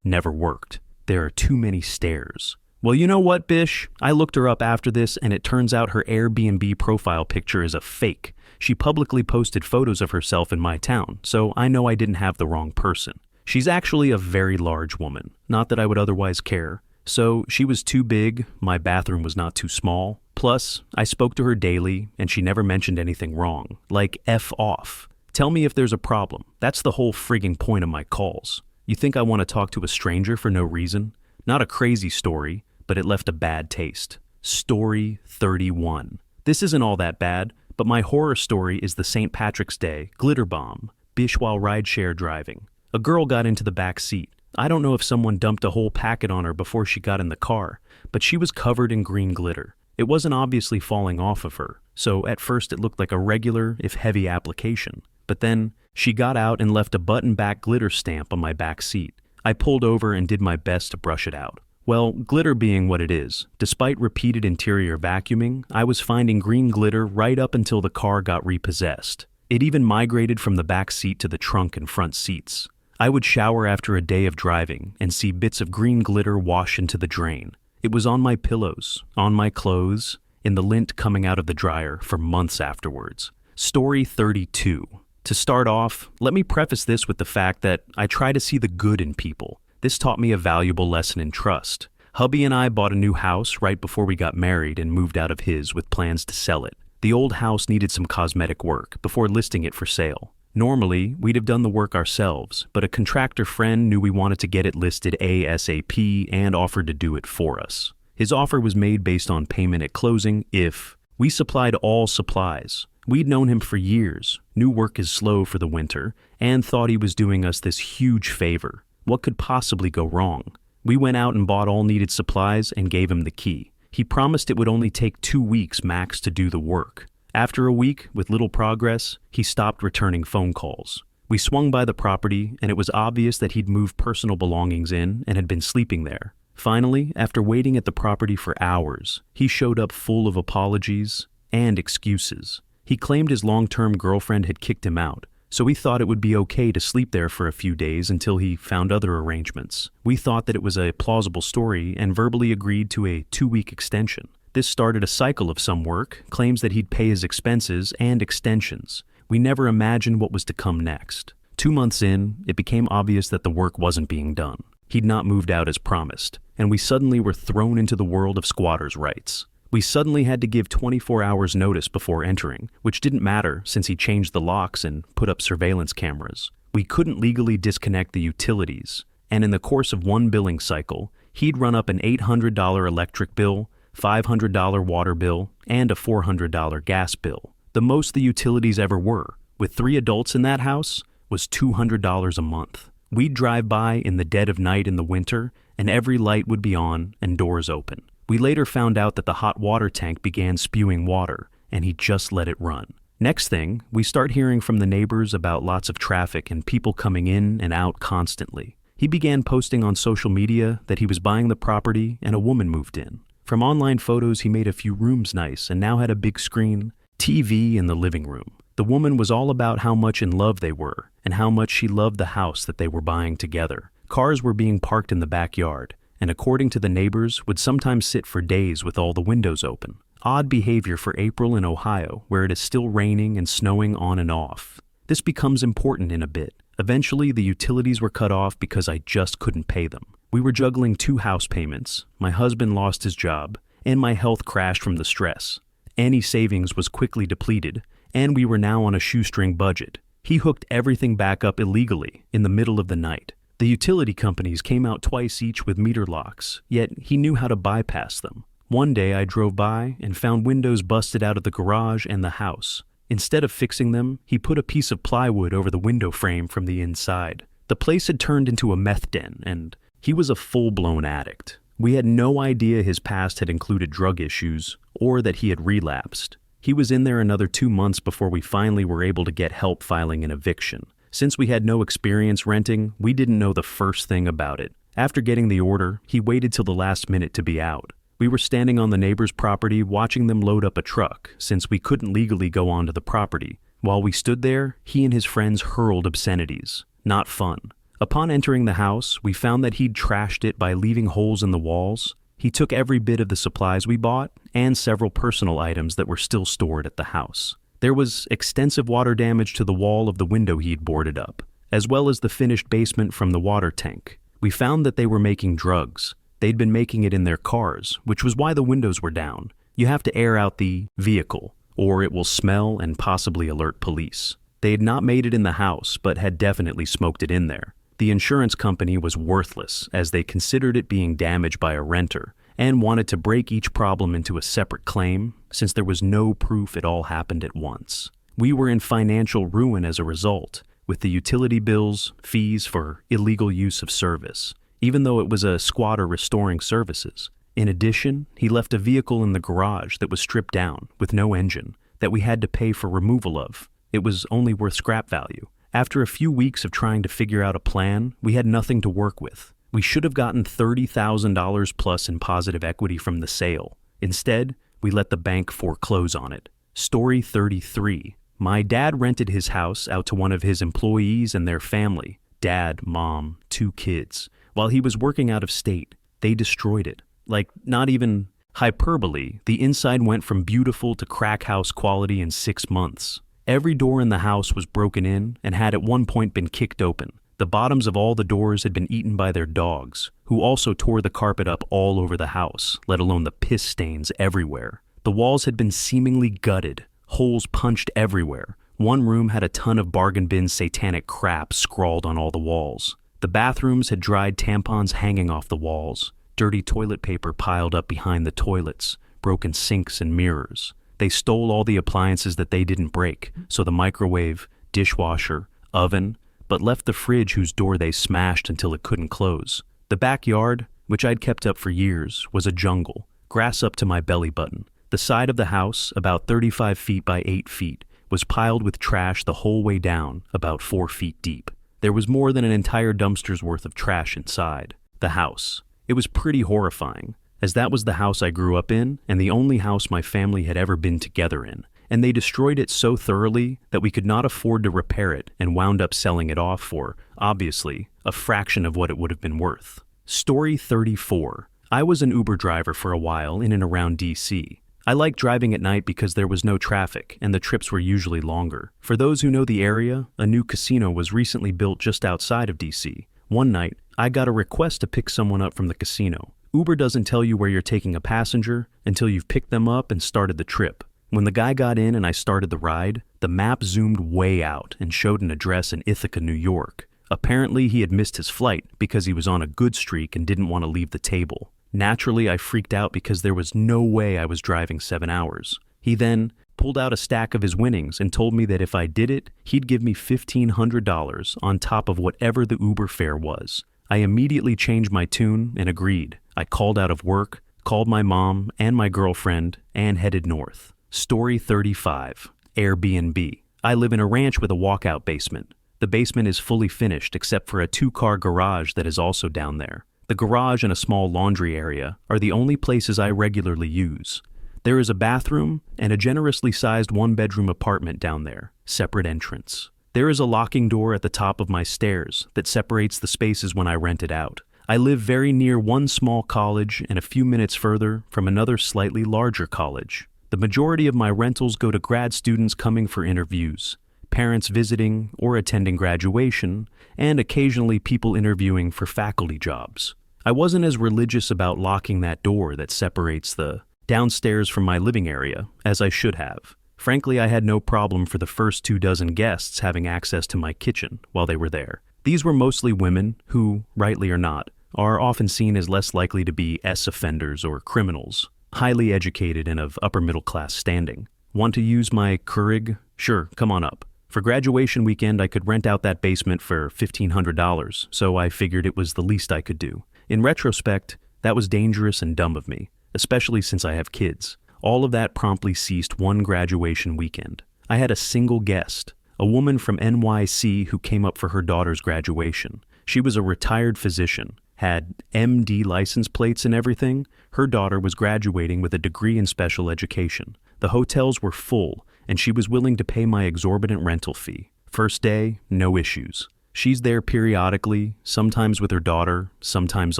never worked. There are too many stairs. Well, you know what, Bish? I looked her up after this, and it turns out her Airbnb profile picture is a fake. She publicly posted photos of herself in my town, so I know I didn't have the wrong person. She's actually a very large woman. Not that I would otherwise care. So she was too big, my bathroom was not too small. Plus, I spoke to her daily, and she never mentioned anything wrong. Like, F off. Tell me if there's a problem. That's the whole frigging point of my calls. You think I want to talk to a stranger for no reason? Not a crazy story, but it left a bad taste. Story 31. This isn't all that bad, but my horror story is the St. Patrick's Day glitter bomb, Bish while rideshare driving. A girl got into the back seat. I don't know if someone dumped a whole packet on her before she got in the car, but she was covered in green glitter. It wasn't obviously falling off of her, so at first it looked like a regular, if heavy, application. But then, she got out and left a button-back glitter stamp on my back seat. I pulled over and did my best to brush it out. Well, glitter being what it is, despite repeated interior vacuuming, I was finding green glitter right up until the car got repossessed. It even migrated from the back seat to the trunk and front seats. I would shower after a day of driving and see bits of green glitter wash into the drain. It was on my pillows, on my clothes, in the lint coming out of the dryer for months afterwards. Story 32. To start off, let me preface this with the fact that I try to see the good in people. This taught me a valuable lesson in trust. Hubby and I bought a new house right before we got married and moved out of his with plans to sell it. The old house needed some cosmetic work before listing it for sale. Normally, we'd have done the work ourselves, but a contractor friend knew we wanted to get it listed ASAP and offered to do it for us. His offer was made based on payment at closing if we supplied all supplies. We'd known him for years, knew work is slow for the winter, and thought he was doing us this huge favor. What could possibly go wrong? We went out and bought all needed supplies and gave him the key. He promised it would only take 2 weeks max to do the work. After a week, with little progress, he stopped returning phone calls. We swung by the property, and it was obvious that he'd moved personal belongings in and had been sleeping there. Finally, after waiting at the property for hours, he showed up full of apologies and excuses. He claimed his long-term girlfriend had kicked him out, so we thought it would be okay to sleep there for a few days until he found other arrangements. We thought that it was a plausible story and verbally agreed to a 2-week extension. This started a cycle of some work, claims that he'd pay his expenses and extensions. We never imagined what was to come next. 2 months in, it became obvious that the work wasn't being done. He'd not moved out as promised, and we suddenly were thrown into the world of squatters' rights. We suddenly had to give 24 hours notice before entering, which didn't matter since he changed the locks and put up surveillance cameras. We couldn't legally disconnect the utilities, and in the course of one billing cycle, he'd run up an $800 electric bill, $500 water bill, and a $400 gas bill. The most the utilities ever were, with 3 adults in that house, was $200 a month. We'd drive by in the dead of night in the winter, and every light would be on and doors open. We later found out that the hot water tank began spewing water, and he just let it run. Next thing, we start hearing from the neighbors about lots of traffic and people coming in and out constantly. He began posting on social media that he was buying the property and a woman moved in. From online photos, he made a few rooms nice and now had a big screen, TV in the living room. The woman was all about how much in love they were and how much she loved the house that they were buying together. Cars were being parked in the backyard, and according to the neighbors, would sometimes sit for days with all the windows open. Odd behavior for April in Ohio, where it is still raining and snowing on and off. This becomes important in a bit. Eventually, the utilities were cut off because I just couldn't pay them. We were juggling 2 house payments, my husband lost his job, and my health crashed from the stress. Any savings was quickly depleted, and we were now on a shoestring budget. He hooked everything back up illegally in the middle of the night. The utility companies came out twice each with meter locks, yet he knew how to bypass them. One day I drove by and found windows busted out of the garage and the house. Instead of fixing them, he put a piece of plywood over the window frame from the inside. The place had turned into a meth den, and he was a full-blown addict. We had no idea his past had included drug issues or that he had relapsed. He was in there another 2 months before we finally were able to get help filing an eviction. Since we had no experience renting, we didn't know the first thing about it. After getting the order, he waited till the last minute to be out. We were standing on the neighbor's property watching them load up a truck, since we couldn't legally go onto the property. While we stood there, he and his friends hurled obscenities. Not fun. Upon entering the house, we found that he'd trashed it by leaving holes in the walls. He took every bit of the supplies we bought, and several personal items that were still stored at the house. There was extensive water damage to the wall of the window he'd boarded up, as well as the finished basement from the water tank. We found that they were making drugs. They'd been making it in their cars, which was why the windows were down. You have to air out the vehicle, or it will smell and possibly alert police. They had not made it in the house, but had definitely smoked it in there. The insurance company was worthless, as they considered it being damaged by a renter, and wanted to break each problem into a separate claim, since there was no proof it all happened at once. We were in financial ruin as a result, with the utility bills, fees for illegal use of service, even though it was a squatter restoring services. In addition, he left a vehicle in the garage that was stripped down, with no engine, that we had to pay for removal of. It was only worth scrap value. After a few weeks of trying to figure out a plan, we had nothing to work with. We should have gotten $30,000 plus in positive equity from the sale. Instead, we let the bank foreclose on it. Story 33. My dad rented his house out to one of his employees and their family. Dad, mom, 2 kids. While he was working out of state, they destroyed it. Like, not even hyperbole, the inside went from beautiful to crack house quality in 6 months. Every door in the house was broken in and had at one point been kicked open. The bottoms of all the doors had been eaten by their dogs, who also tore the carpet up all over the house, let alone the piss stains everywhere. The walls had been seemingly gutted, holes punched everywhere. One room had a ton of bargain bin satanic crap scrawled on all the walls. The bathrooms had dried tampons hanging off the walls, dirty toilet paper piled up behind the toilets, broken sinks and mirrors. They stole all the appliances that they didn't break, so the microwave, dishwasher, oven, but left the fridge whose door they smashed until it couldn't close. The backyard, which I'd kept up for years, was a jungle, grass up to my belly button. The side of the house, about 35 feet by 8 feet, was piled with trash the whole way down, about 4 feet deep. There was more than an entire dumpster's worth of trash inside. The house. It was pretty horrifying, as that was the house I grew up in and the only house my family had ever been together in. And they destroyed it so thoroughly that we could not afford to repair it and wound up selling it off for, obviously, a fraction of what it would have been worth. Story 34. I was an Uber driver for a while in and around DC. I liked driving at night because there was no traffic and the trips were usually longer. For those who know the area, a new casino was recently built just outside of DC. One night, I got a request to pick someone up from the casino. Uber doesn't tell you where you're taking a passenger until you've picked them up and started the trip. When the guy got in and I started the ride, the map zoomed way out and showed an address in Ithaca, New York. Apparently, he had missed his flight because he was on a good streak and didn't want to leave the table. Naturally, I freaked out because there was no way I was driving 7 hours. He then pulled out a stack of his winnings and told me that if I did it, he'd give me $1,500 on top of whatever the Uber fare was. I immediately changed my tune and agreed. I called out of work, called my mom and my girlfriend, and headed north. Story 35. Airbnb. I live in a ranch with a walkout basement. The basement is fully finished except for a 2-car garage that is also down there. The garage and a small laundry area are the only places I regularly use. There is a bathroom and a generously sized 1-bedroom apartment down there, separate entrance. There is a locking door at the top of my stairs that separates the spaces when I rent it out. I live very near one small college and a few minutes further from another slightly larger college. The majority of my rentals go to grad students coming for interviews, parents visiting or attending graduation, and occasionally people interviewing for faculty jobs. I wasn't as religious about locking that door that separates the downstairs from my living area as I should have. Frankly, I had no problem for the first 24 guests having access to my kitchen while they were there. These were mostly women who, rightly or not, are often seen as less likely to be offenders or criminals. Highly educated and of upper middle class standing. Want to use my Keurig? Sure, come on up. For graduation weekend, I could rent out that basement for $1,500, so I figured it was the least I could do. In retrospect, that was dangerous and dumb of me, especially since I have kids. All of that promptly ceased one graduation weekend. I had a single guest, a woman from NYC who came up for her daughter's graduation. She was a retired physician, had MD license plates and everything. Her daughter was graduating with a degree in special education. The hotels were full, and she was willing to pay my exorbitant rental fee. First day, no issues. She's there periodically, sometimes with her daughter, sometimes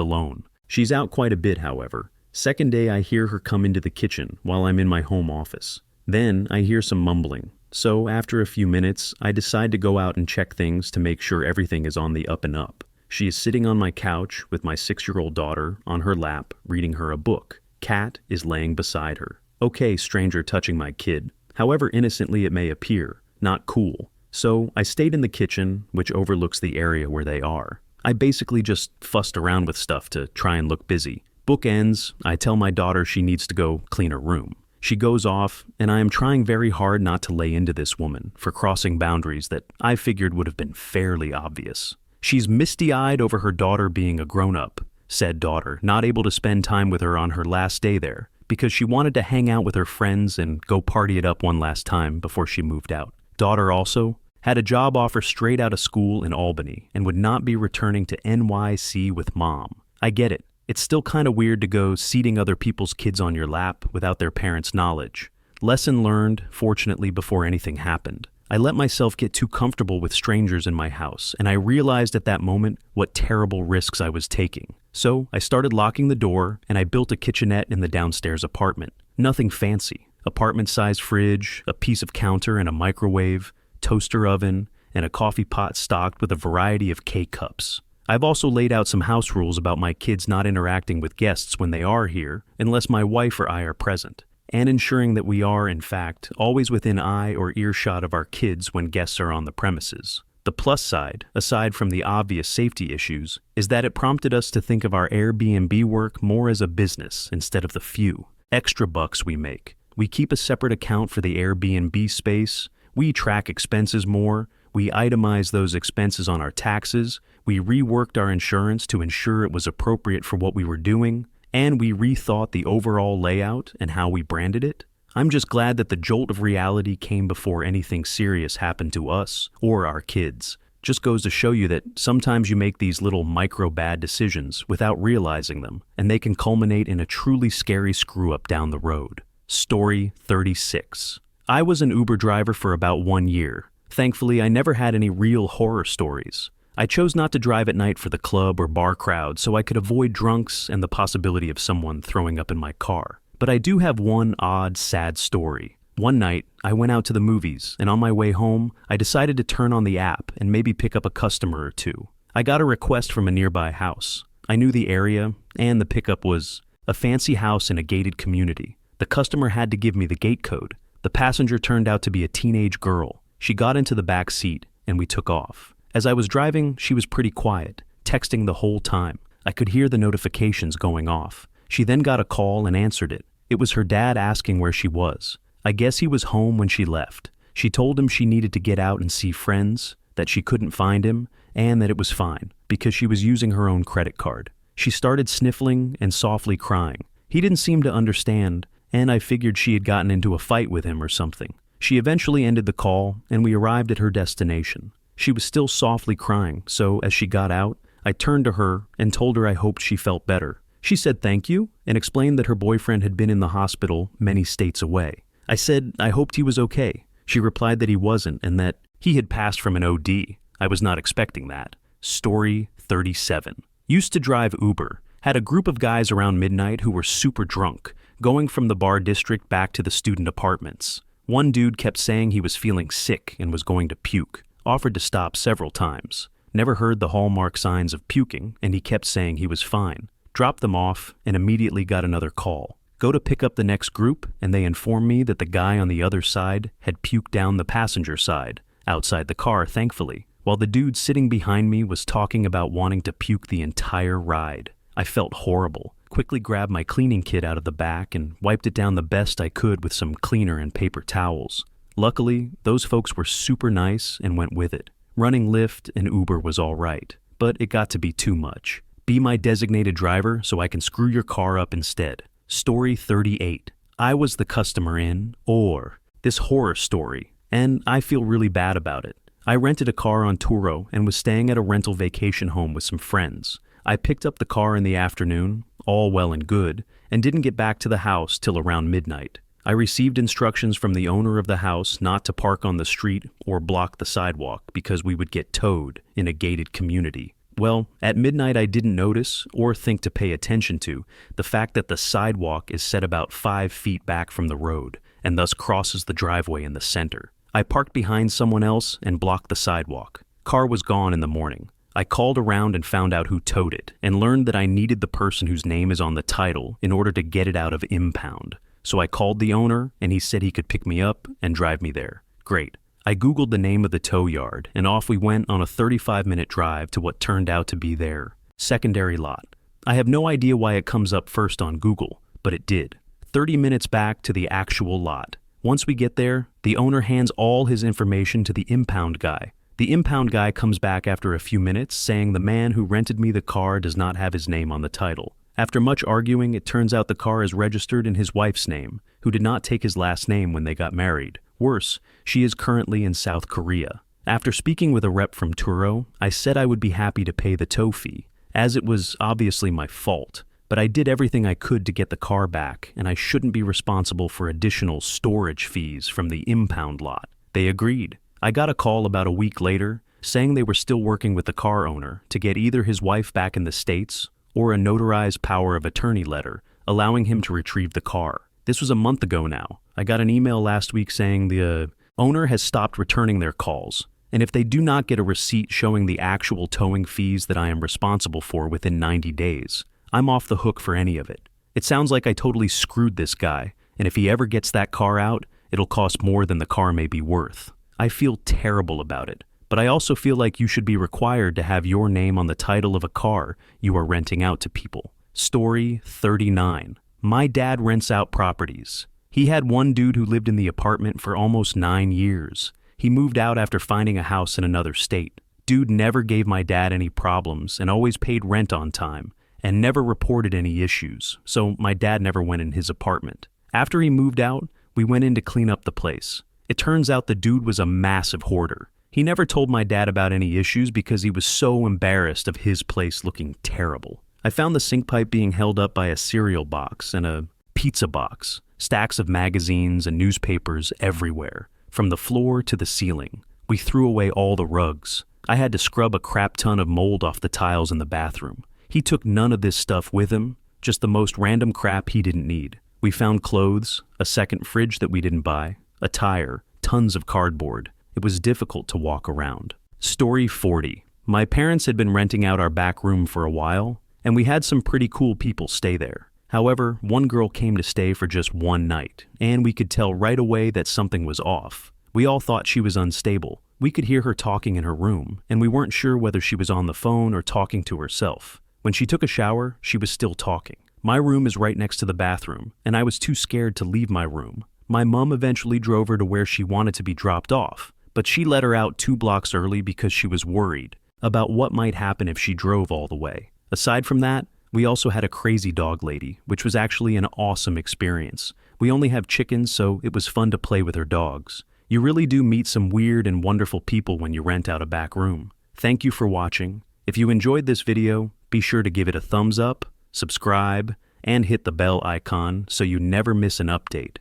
alone. She's out quite a bit, however. Second day, I hear her come into the kitchen while I'm in my home office. Then I hear some mumbling. So after a few minutes, I decide to go out and check things to make sure everything is on the up and up. She is sitting on my couch with my 6-year-old daughter on her lap, reading her a book. Cat is laying beside her. Okay, stranger touching my kid. However innocently it may appear, not cool. So I stayed in the kitchen, which overlooks the area where they are. I basically just fussed around with stuff to try and look busy. Book ends, I tell my daughter she needs to go clean her room. She goes off, and I am trying very hard not to lay into this woman for crossing boundaries that I figured would have been fairly obvious. She's misty-eyed over her daughter being a grown-up, said daughter, not able to spend time with her on her last day there, because she wanted to hang out with her friends and go party it up one last time before she moved out. Daughter also had a job offer straight out of school in Albany and would not be returning to NYC with mom. I get it. It's still kind of weird to go seating other people's kids on your lap without their parents' knowledge. Lesson learned, fortunately, before anything happened. I let myself get too comfortable with strangers in my house, and I realized at that moment what terrible risks I was taking. So I started locking the door, and I built a kitchenette in the downstairs apartment. Nothing fancy. Apartment-sized fridge, a piece of counter and a microwave, toaster oven, and a coffee pot stocked with a variety of K-cups. I've also laid out some house rules about my kids not interacting with guests when they are here, unless my wife or I are present, and ensuring that we are, in fact, always within eye or earshot of our kids when guests are on the premises. The plus side, aside from the obvious safety issues, is that it prompted us to think of our Airbnb work more as a business instead of the few extra bucks we make. We keep a separate account for the Airbnb space, we track expenses more, we itemize those expenses on our taxes, we reworked our insurance to ensure it was appropriate for what we were doing, and we rethought the overall layout and how we branded it. I'm just glad that the jolt of reality came before anything serious happened to us or our kids. Just goes to show you that sometimes you make these little micro bad decisions without realizing them, and they can culminate in a truly scary screw-up down the road. Story 36. I was an Uber driver for about 1 year. Thankfully, I never had any real horror stories. I chose not to drive at night for the club or bar crowd so I could avoid drunks and the possibility of someone throwing up in my car. But I do have one odd, sad story. One night, I went out to the movies, and on my way home, I decided to turn on the app and maybe pick up a customer or two. I got a request from a nearby house. I knew the area, and the pickup was a fancy house in a gated community. The customer had to give me the gate code. The passenger turned out to be a teenage girl. She got into the back seat, and we took off. As I was driving, she was pretty quiet, texting the whole time. I could hear the notifications going off. She then got a call and answered it. It was her dad asking where she was. I guess he was home when she left. She told him she needed to get out and see friends, that she couldn't find him, and that it was fine, because she was using her own credit card. She started sniffling and softly crying. He didn't seem to understand, and I figured she had gotten into a fight with him or something. She eventually ended the call, and we arrived at her destination. She was still softly crying, so as she got out, I turned to her and told her I hoped she felt better. She said thank you and explained that her boyfriend had been in the hospital many states away. I said I hoped he was okay. She replied that he wasn't and that he had passed from an OD. I was not expecting that. Story 37. Used to drive Uber. Had a group of guys around midnight who were super drunk, going from the bar district back to the student apartments. One dude kept saying he was feeling sick and was going to puke. Offered to stop several times. Never heard the hallmark signs of puking, and he kept saying he was fine. Dropped them off and immediately got another call. Go to pick up the next group, and they informed me that the guy on the other side had puked down the passenger side, outside the car, thankfully, while the dude sitting behind me was talking about wanting to puke the entire ride. I felt horrible. Quickly grabbed my cleaning kit out of the back and wiped it down the best I could with some cleaner and paper towels. Luckily, those folks were super nice and went with it. Running Lyft and Uber was all right, but it got to be too much. Be my designated driver so I can screw your car up instead. Story 38. I was the customer in, or this horror story, and I feel really bad about it. I rented a car on Turo and was staying at a rental vacation home with some friends. I picked up the car in the afternoon, all well and good, and didn't get back to the house till around midnight. I received instructions from the owner of the house not to park on the street or block the sidewalk because we would get towed in a gated community. Well, at midnight I didn't notice or think to pay attention to the fact that the sidewalk is set about 5 feet back from the road and thus crosses the driveway in the center. I parked behind someone else and blocked the sidewalk. Car was gone in the morning. I called around and found out who towed it and learned that I needed the person whose name is on the title in order to get it out of impound. So I called the owner and he said he could pick me up and drive me there. Great. I Googled the name of the tow yard, and off we went on a 35-minute drive to what turned out to be their secondary lot. I have no idea why it comes up first on Google, but it did. 30 minutes back to the actual lot. Once we get there, the owner hands all his information to the impound guy. The impound guy comes back after a few minutes saying the man who rented me the car does not have his name on the title. After much arguing, it turns out the car is registered in his wife's name, who did not take his last name when they got married. Worse, she is currently in South Korea. After speaking with a rep from Turo, I said I would be happy to pay the tow fee, as it was obviously my fault. But I did everything I could to get the car back, and I shouldn't be responsible for additional storage fees from the impound lot. They agreed. I got a call about a week later, saying they were still working with the car owner to get either his wife back in the States or a notarized power of attorney letter, allowing him to retrieve the car. This was a month ago now. I got an email last week saying the owner has stopped returning their calls, and if they do not get a receipt showing the actual towing fees that I am responsible for within 90 days, I'm off the hook for any of it. It sounds like I totally screwed this guy, and if he ever gets that car out, it'll cost more than the car may be worth. I feel terrible about it, but I also feel like you should be required to have your name on the title of a car you are renting out to people. Story 39. My dad rents out properties. He had one dude who lived in the apartment for almost 9 years. He moved out after finding a house in another state. Dude never gave my dad any problems and always paid rent on time and never reported any issues, so my dad never went in his apartment. After he moved out, We went in to clean up the place. It turns out the dude was a massive hoarder. He never told my dad about any issues because he was so embarrassed of his place looking terrible. I found the sink pipe being held up by a cereal box and a pizza box, stacks of magazines and newspapers everywhere, from the floor to the ceiling. We threw away all the rugs. I had to scrub a crap ton of mold off the tiles in the bathroom. He took none of this stuff with him, just the most random crap he didn't need. We found clothes, a second fridge that we didn't buy, a tire, tons of cardboard. It was difficult to walk around. Story 40. My parents had been renting out our back room for a while, and we had some pretty cool people stay there. However, one girl came to stay for just one night, and we could tell right away that something was off. We all thought she was unstable. We could hear her talking in her room, and we weren't sure whether she was on the phone or talking to herself. When she took a shower, she was still talking. My room is right next to the bathroom, and I was too scared to leave my room. My mom eventually drove her to where she wanted to be dropped off, but she let her out 2 blocks early because she was worried about what might happen if she drove all the way. Aside from that, we also had a crazy dog lady, which was actually an awesome experience. We only have chickens, so it was fun to play with her dogs. You really do meet some weird and wonderful people when you rent out a back room. Thank you for watching. If you enjoyed this video, be sure to give it a thumbs up, subscribe, and hit the bell icon so you never miss an update.